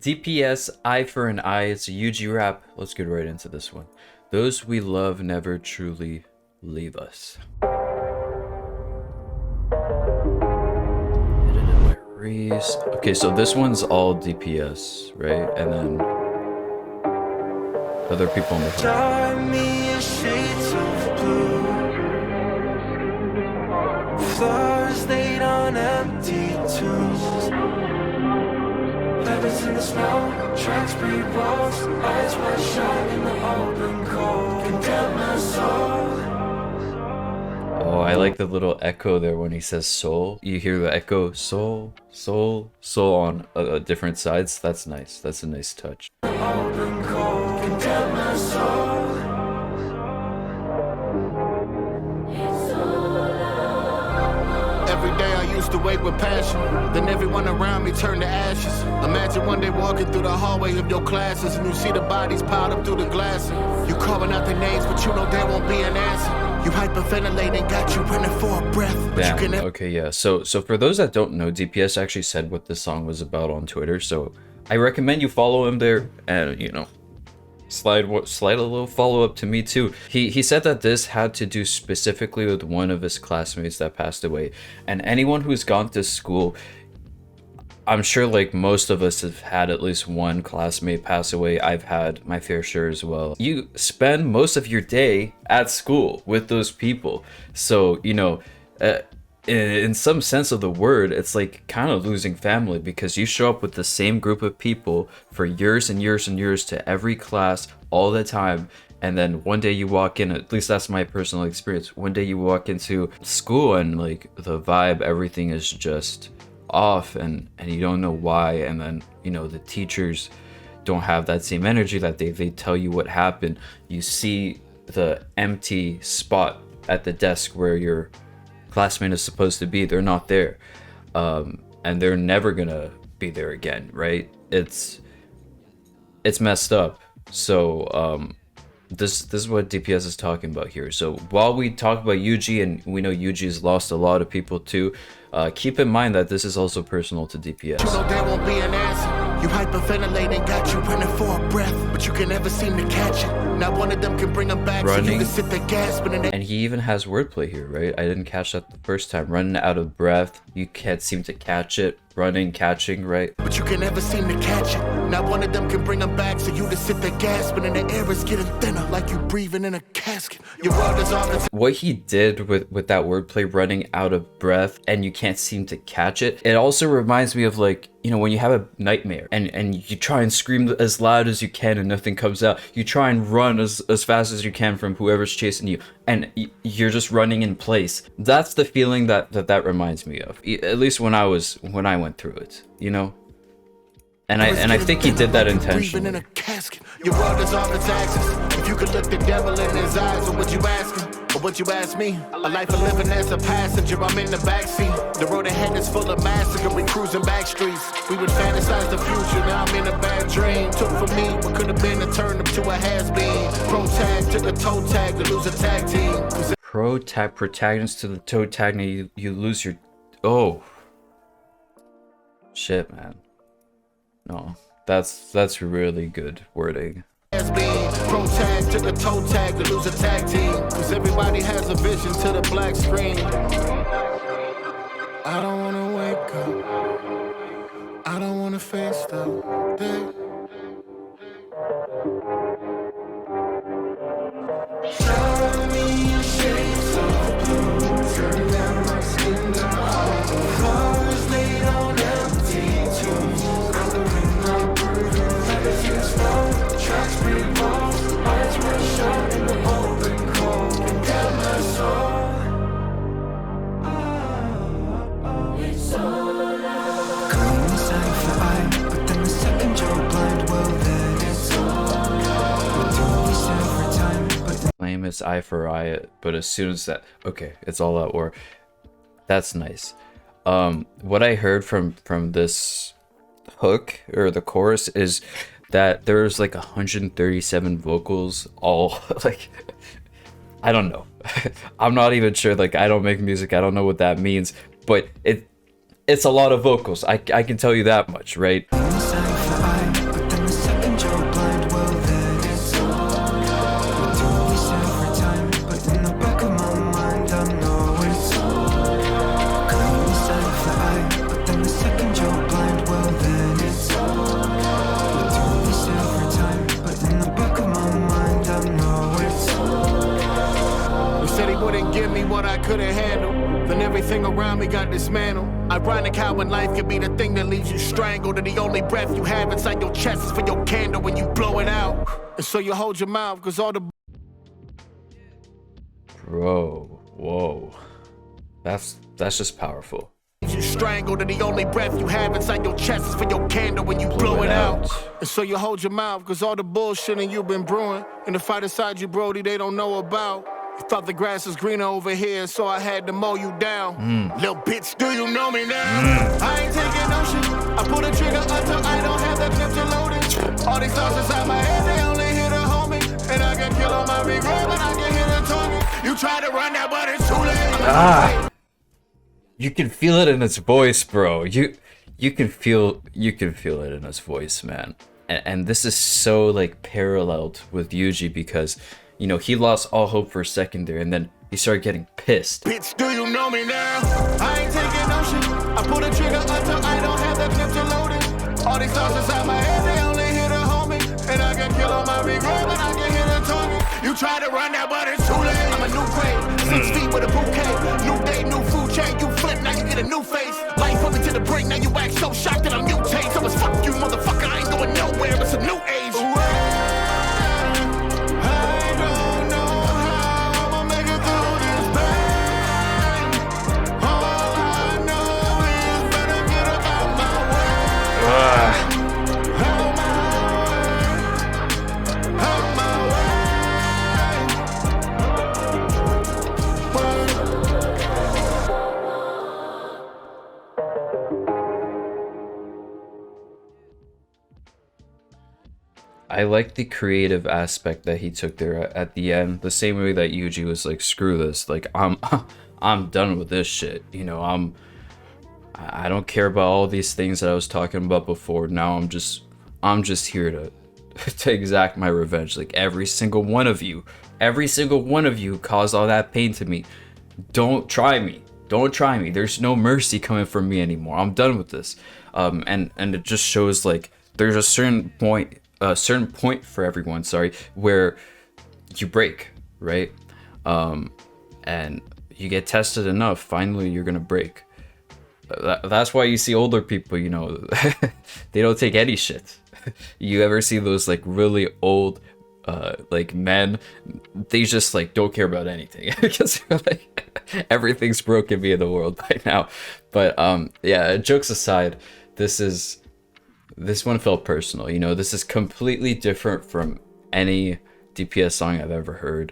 DPS, eye for an eye. It's a Yuji Rap. Let's get right into this one. Those we love never truly leave us. Edited by Reese. Okay, so this one's all DPS, right? And then other people on the hook. Me a shades of blue. Flowers laid on empty tombs. Letters in the snow, tracks breed walls. Eyes wide shut in the open cold. Condemn my soul. Oh, I like the little echo there when he says soul. You hear the echo, soul, soul, soul on different sides. That's nice. That's a nice touch. Open cold. Condemn my soul. Every day I used to wake with passion, then everyone around me turned to ashes. Imagine one day walking through the hallway of your classes and you see the bodies piled up through the glass. You calling out their names, but you know there won't be an answer. You hyperventilating, got you running for a breath. Damn. Okay, yeah. So for those that don't know, DPS actually said what this song was about on Twitter. So I recommend you follow him there, and you know, slide a little follow up to me too. He said that this had to do specifically with one of his classmates that passed away, and anyone who's gone to school, I'm sure like most of us have had at least one classmate pass away. I've had my fair share as well. You spend most of your day at school with those people, so you know, in some sense of the word, it's like kind of losing family, because you show up with the same group of people for years and years and years to every class all the time, and then one day you walk in, at least that's my personal experience, one day you walk into school and like the vibe, everything is just off, and you don't know why. And then, you know, the teachers don't have that same energy that they tell you what happened. You see the empty spot at the desk where your classmate is supposed to be, they're not there, and they're never gonna be there again, right? It's messed up. So this is what DPS is talking about here. So while we talk about Yuji, and we know Yuji has lost a lot of people too, keep in mind that this is also personal to DPS. You know there won't be an answer. You hyperventilating, got you running for a breath, but you can never seem to catch it. Not one of them can bring them back, Running. so you can sit there gasping. And he even has wordplay here, right? I didn't catch that the first time. Running out of breath, you can't seem to catch it. Running, catching, right? But you can never seem to catch it. Not one of them can bring them back, so you just sit there gasping, and the air is getting thinner, like you breathing in a casket. Your world is off. What he did with that wordplay, running out of breath, and you can't seem to catch it, it also reminds me of, like, you know, when you have a nightmare and you try and scream as loud as you can and nothing comes out. You try and run as fast as you can from whoever's chasing you, and you're just running in place. That's the feeling that reminds me of, at least when I went through it, you know. And I think he did that intentionally. In a casket. Your world is off its axis. If you could look the devil in his eyes, or would you ask him? Or would you ask me? A life of living as a passenger, I'm in the backseat. The road ahead is full of massacre, we cruising back streets. We would fantasize the future, now I'm in a bad dream. Took from me what could have been a turn up to a has-been. Pro tag to the toe tag to lose a tag team. Pro tag, protagonist to the toe tag, now you lose your... Oh. Shit, man. No, that's really good wording. Pro tag to the toe tag to lose a tag team. Cause everybody has a vision to the black screen. I don't wanna wake up. I don't wanna face the day. Show me your shades of blue. Turn down my skin down. Flowers laid on empty tombs. Tracks breed walls, eyes were shut in the open cold. Condemn my soul. It's all out. Come inside for eye, but then the second you're blind, well then it's all out. We do this every time, but Claim it's eye for eye, but as soon as that, okay, it's all out war. That's nice. What I heard from this hook or the chorus is that there's like 137 vocals, all like, I don't know. I'm not even sure, like, I don't make music, I don't know what that means, but it's a lot of vocals. I can tell you that much, right? inside for eye. couldn't handle. Then everything around me got dismantled. Ironic how when life can be the thing that leaves you strangled, and the only breath you have inside your chest is for your candle when you blow it out. And so you hold your mouth, cause all the Bro, whoa. That's just powerful. you strangled, and the only breath you have inside your chest is for your candle when you blow it out. And so you hold your mouth, cause all the bullshit and you've been brewing, and the fight inside you, Brody, they don't know about. You thought the grass was greener over here, so I had to mow you down. Little bitch, do you know me now? I ain't taking no shit. I pull the trigger until I don't have that clip to load it. All these thoughts inside my head, they only hit a homie. And I can kill on my regret, but I can hit a target. You try to run that, but it's too late. You can feel it in his voice, bro. You can feel it in his voice, man. And this is so like paralleled with Yuji because, you know, he lost all hope for a second there, and then he started getting pissed. Bitch, do you know me now? I ain't taking no shit. I pull the trigger until I don't have that clip to load it. All these thoughts inside my head, they only hit a homie. And I can kill on my regret, but I can hit a target. You try to run that, but it's too late. I'm a new grade, 6 feet with a bouquet. New day, new food chain. You flip, now you get a new face. Life put me to the brink, now you act so shocked that I'm mutate. So it's fuck you, motherfucker. I ain't going nowhere. It's a new age. I like the creative aspect that he took there at the end, the same way that Yuji was like, screw this, like I'm done with this shit, you know, I don't care about all these things that I was talking about before. Now I'm just here to exact my revenge. Like every single one of you caused all that pain to me. Don't try me. There's no mercy coming from me anymore. I'm done with this. And it just shows like there's a certain point for everyone, where you break, right? And you get tested enough, finally you're gonna break. That's why you see older people, you know, they don't take any shit. You ever see those like really old like men, they just like don't care about anything because like everything's broken me in the world by now. But yeah, jokes aside, this one felt personal, you know. This is completely different from any DPS song I've ever heard.